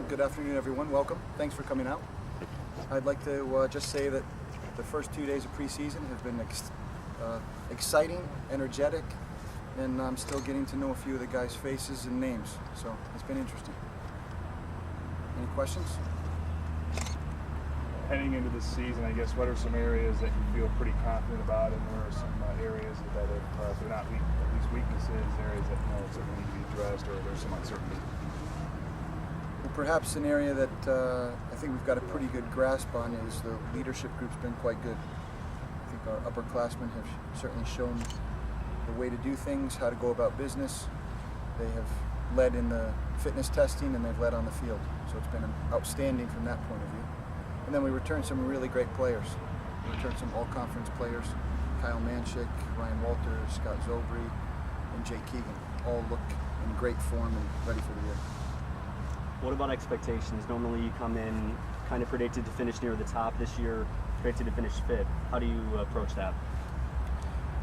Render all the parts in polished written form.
Good afternoon, everyone. Welcome. Thanks for coming out. I'd like to just say that the first 2 days of preseason have been exciting, energetic, and I'm still getting to know a few of the guys' faces and names, so it's been interesting. Any questions? Heading into this season, I guess, what are some areas that you feel pretty confident about, and where are some areas that, if they're not at least weaknesses, areas that certainly need to be addressed, or there's some uncertainty? Well, perhaps an area that I think we've got a pretty good grasp on is the leadership group's been quite good. I think our upperclassmen have certainly shown the way to do things, how to go about business. They have led in the fitness testing, and they've led on the field. So it's been outstanding from that point of view. And then we returned some really great players. We returned some all-conference players. Kyle Manscuk, Ryan Walter, Scott Zobre, and Jake Keegan all look in great form and ready for the year. What about expectations? Normally you come in kind of predicted to finish near the top. This year, predicted to finish fifth. How do you approach that?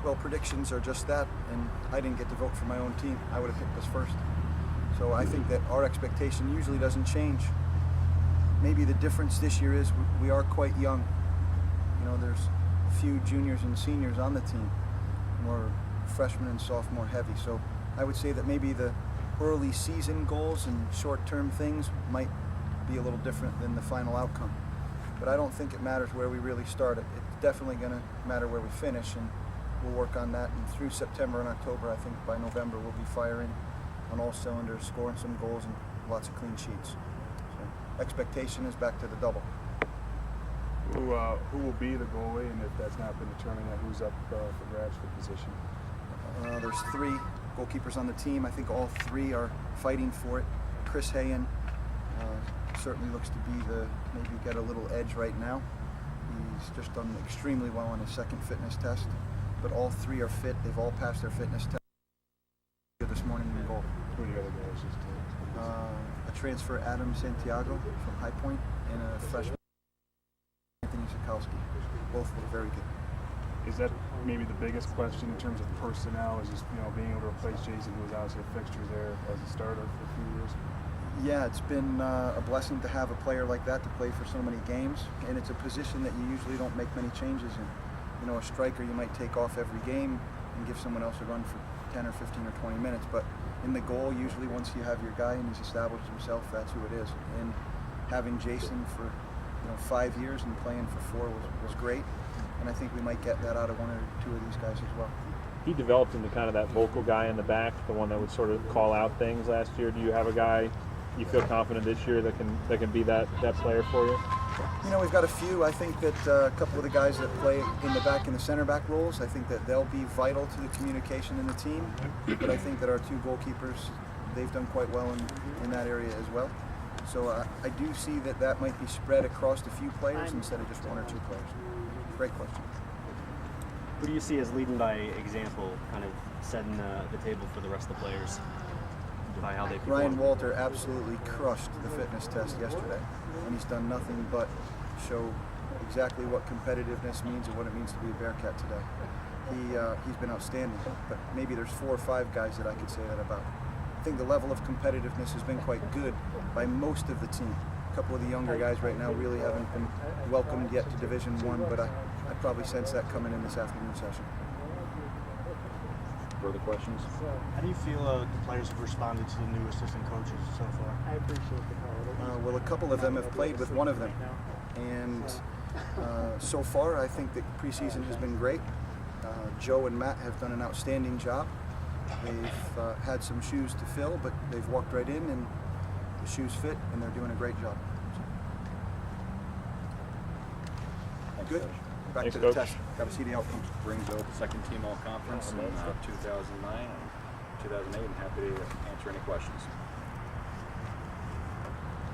Well, predictions are just that, and I didn't get to vote for my own team. I would have picked us first. So I think that our expectation usually doesn't change. Maybe the difference this year is we are quite young. You know, there's a few juniors and seniors on the team, more freshman and sophomore heavy. So I would say that maybe the early season goals and short-term things might be a little different than the final outcome. But I don't think it matters where we really start. It's definitely going to matter where we finish, and we'll work on that. And through September and October, I think by November we'll be firing on all cylinders, scoring some goals and lots of clean sheets. Expectation is back to the double. Who will be the goalie, and if that's not been determined yet, who's up for grabs for position? There's 3 goalkeepers on the team. I think all 3 are fighting for it. Chris Hayen certainly looks to be maybe get a little edge right now. He's just done extremely well on his second fitness test. But all 3 are fit. They've all passed their fitness test this morning in goal. Who are the other guys? A transfer, Adam Santiago from High Point, and a freshman, Anthony Sikowski. Both look very good. Is that maybe the biggest question in terms of personnel? Is just being able to replace Jason, who was obviously a fixture there as a starter for a few years? Yeah, it's been a blessing to have a player like that to play for so many games, and it's a position that you usually don't make many changes in. You know, a striker you might take off every game and give someone else a run for 10 or 15 or 20 minutes, but in the goal, usually once you have your guy and he's established himself, that's who it is. And having Jason for 5 years and playing for 4 was great, and I think we might get that out of 1 or 2 of these guys as well. He developed into kind of that vocal guy in the back, the one that would sort of call out things last year. Do you have a guy you feel confident this year that can be that player for you? You know, we've got a few. I think that a couple of the guys that play in the back and the center back roles, I think that they'll be vital to the communication in the team. But I think that our 2 goalkeepers, they've done quite well in that area as well. So I do see that might be spread across a few players instead of just 1 or 2 players. Great question. Who do you see as leading by example, kind of setting the table for the rest of the players by how they perform? Ryan Walter absolutely crushed the fitness test yesterday, and he's done nothing but show exactly what competitiveness means and what it means to be a Bearcat today. He's been outstanding, but maybe there's 4 or 5 guys that I could say that about. I think the level of competitiveness has been quite good by most of the team. A couple of the younger guys right now really haven't been welcomed yet to Division I, but I probably sense that coming in this afternoon session. Further questions? How do you feel the players have responded to the new assistant coaches so far? I appreciate the call. Well, a couple of them have played with one of them, and so far I think that preseason has been great. Joe and Matt have done an outstanding job. They've had some shoes to fill, but they've walked right in and the shoes fit, and they're doing a great job. Good. Back to the test. Got to see the outcomes. Brings out the second team all conference in 2009 and 2008, and happy to answer any questions.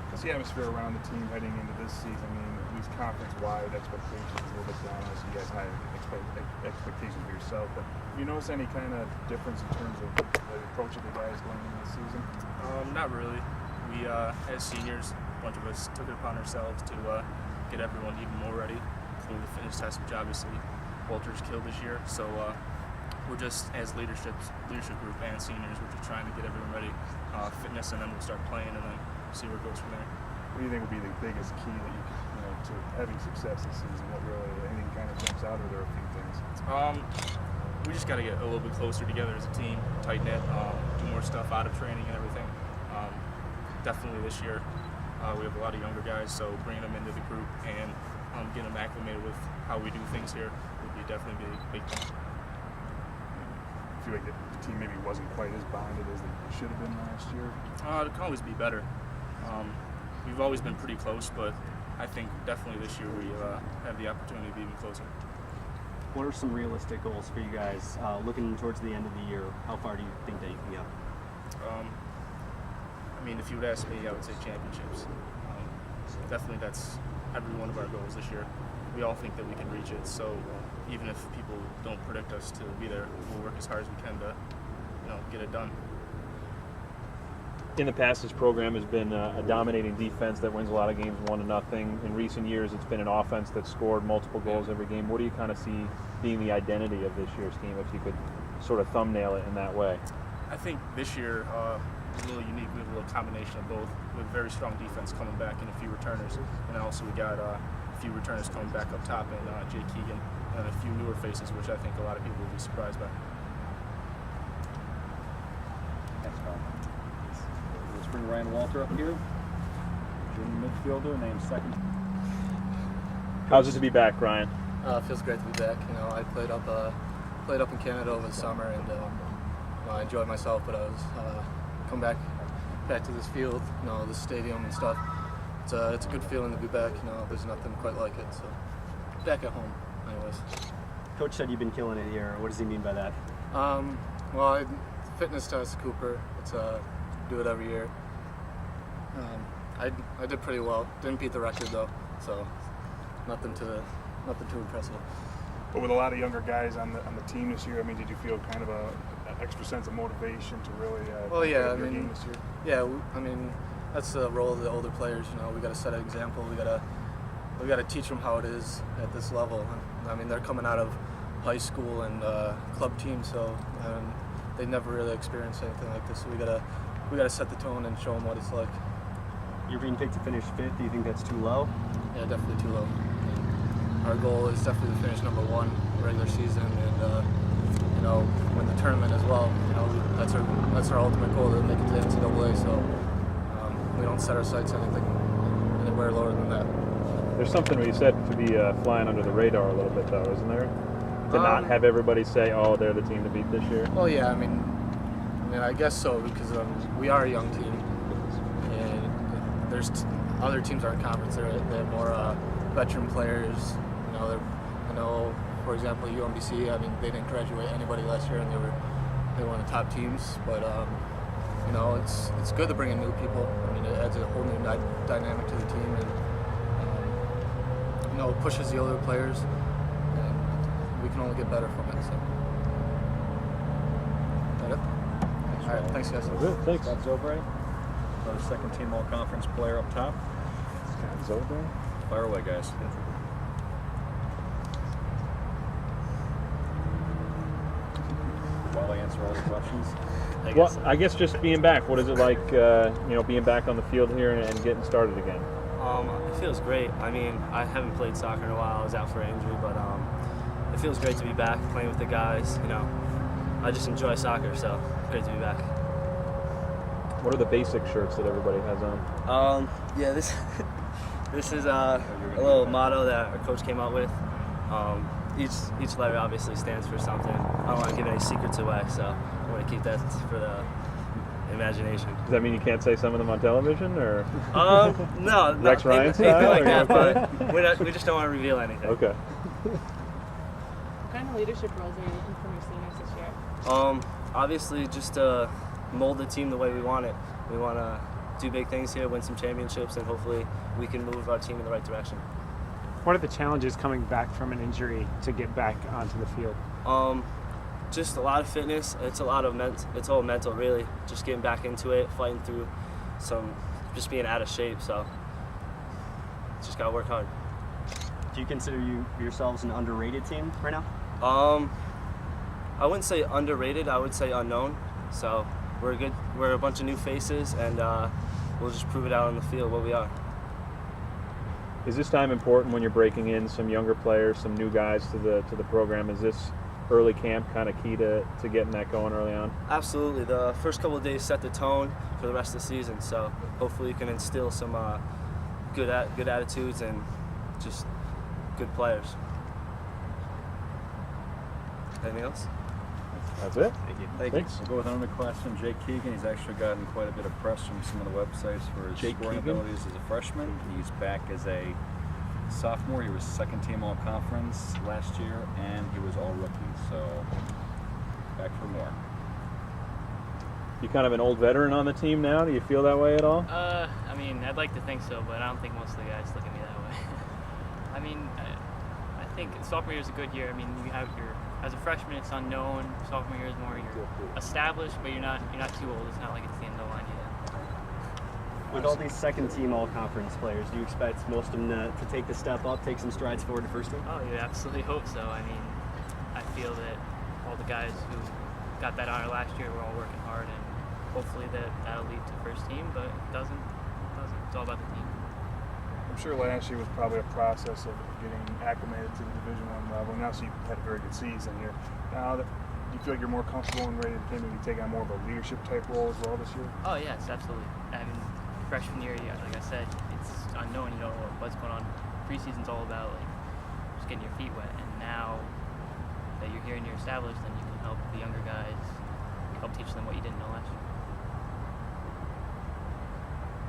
What's the atmosphere around the team heading into this season? I mean, at least conference-wide expectations a little bit down. As you guys high expectations for yourself, but do you notice any kind of difference in terms of the approach of the guys going into the season? Not really. We, as seniors, a bunch of us took it upon ourselves to get everyone even more ready for the fitness test, which obviously Walter's killed this year. So we're just, as leadership group and seniors, we're just trying to get everyone ready, fitness, and then we'll start playing, and then see where it goes from there. What do you think would be the biggest key that to having success this season? What really, anything kind of jumps out, or there are a few things? We just got to get a little bit closer together as a team, tight knit, do more stuff out of training and everything. Definitely this year, we have a lot of younger guys, so bringing them into the group and getting them acclimated with how we do things here would be definitely a big thing. I feel like the team maybe wasn't quite as bonded as they should have been last year. It can always be better. We've always been pretty close, but I think definitely this year we have the opportunity to be even closer. What are some realistic goals for you guys looking towards the end of the year? How far do you think that you can go? I mean, if you would ask me, I would say championships. Definitely that's every one of our goals this year. We all think that we can reach it, so even if people don't predict us to be there, we'll work as hard as we can to get it done. In the past, this program has been a dominating defense that wins a lot of games 1-0. In recent years, it's been an offense that scored multiple goals every game. What do you kind of see being the identity of this year's team, if you could sort of thumbnail it in that way? I think this year is a little unique. We have a little combination of both, with very strong defense coming back and a few returners. And then also we got a few returners coming back up top, and Jake Keegan, and a few newer faces, which I think a lot of people will be surprised by. Thanks, Kyle. Let's bring Ryan Walter up here. Junior midfielder, named second. How's it to be back, Ryan? It feels great to be back. I played up in Canada over the summer, and I enjoyed myself. But I was come back to this field, this stadium and stuff. It's a good feeling to be back. There's nothing quite like it. So back at home, anyways. Coach said you've been killing it here. What does he mean by that? Well, fitness test, Cooper. It's do it every year. I did pretty well. Didn't beat the record though, so nothing too impressive. But with a lot of younger guys on the team this year, I mean, did you feel kind of an extra sense of motivation to really yeah, your game this year? Yeah, that's the role of the older players. We got to set an example. We got to teach them how it is at this level. They're coming out of high school and club team, so they never really experienced anything like this. So we gotta set the tone and show them what it's like. You're being picked to finish 5th. Do you think that's too low? Yeah, definitely too low. Our goal is definitely to finish number 1 regular season, and win the tournament as well. That's our ultimate goal, to make it to the NCAA. So we don't set our sights anywhere lower than that. There's something where you said to be flying under the radar a little bit, though, isn't there? To not have everybody say, "Oh, they're the team to beat this year." Well, yeah, I guess so, because we are a young team, and there's other teams in our conference. They have more veteran players. I know, for example, UMBC. They didn't graduate anybody last year, and they were one of the top teams. But it's good to bring in new people. It adds a whole new dynamic to the team, and it pushes the older players, and we can only get better from it. So. Is that it? All right, thanks, guys. That's it. Thanks. Scott Zobre, our second team all-conference player up top. Scott Zobre. Fire away, guys. While I answer all the questions. I guess just being back. What is it like, being back on the field here and getting started again? It feels great. I haven't played soccer in a while. I was out for injury, but it feels great to be back playing with the guys. I just enjoy soccer, so great to be back. What are the basic shirts that everybody has on? Yeah, this is a little motto that our coach came up with. Each letter obviously stands for something. I don't want to give any secrets away, so I want to keep that for the imagination. Does that mean you can't say some of them on television, or? No. Rex Ryan style? Anything like that, but we just don't want to reveal anything. Okay. What kind of leadership roles are you looking from your seniors this year? Obviously, just to mold the team the way we want it. We want to do big things here, win some championships, and hopefully we can move our team in the right direction. What are the challenges coming back from an injury to get back onto the field? Just a lot of fitness. It's all mental, really. Just getting back into it, fighting through just being out of shape. So just gotta work hard. Do you consider yourselves an underrated team right now? I wouldn't say underrated. I would say unknown. So we're a bunch of new faces, and we'll just prove it out on the field what we are. Is this time important when you're breaking in some younger players, some new guys to the program? Is this early camp kind of key to getting that going early on? Absolutely. The first couple of days set the tone for the rest of the season, so hopefully you can instill some good attitudes and just good players. Anything else? That's it. Thank you. Thanks. We'll go with another question. Jake Keegan, he's actually gotten quite a bit of press from some of the websites for his Jake scoring Keegan? abilities as a freshman. He's back as a sophomore. He was second team all conference last year, and he was all rookie. So back for more. You kind of an old veteran on the team now. Do you feel that way at all? I mean, I'd like to think so, but I don't think most of the guys look at me that way. I mean, I think sophomore year is a good year. I mean, you have as a freshman, it's unknown. Sophomore year is more you're established, but you're not too old. It's not like it's the end of the line yet. With all these second-team all-conference players, do you expect most of them to take the step up, take some strides forward to first team? Oh, you absolutely hope so. I mean, I feel that all the guys who got that honor last year were all working hard, and hopefully that'll lead to first team. But if it doesn't. It's all about the team. I'm sure last year was probably a process of getting acclimated to the Division I level. Now, so you've had a very good season here. Now, do you feel like you're more comfortable and ready to maybe take on more of a leadership type role as well this year? Oh yes, absolutely. I mean, freshman year, like I said, it's unknown. You know what's going on. Preseason's all about like just getting your feet wet. And now that you're here and you're established, then you can help the younger guys, help teach them what you didn't know last year.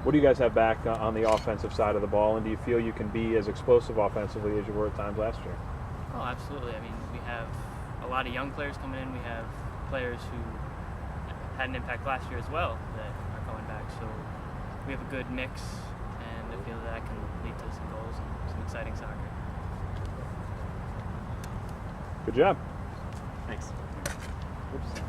What do you guys have back on the offensive side of the ball, and do you feel you can be as explosive offensively as you were at times last year? Oh, absolutely. I mean, we have a lot of young players coming in. We have players who had an impact last year as well that are coming back. So we have a good mix, and I feel that can lead to some goals and some exciting soccer. Good job. Thanks. Oops.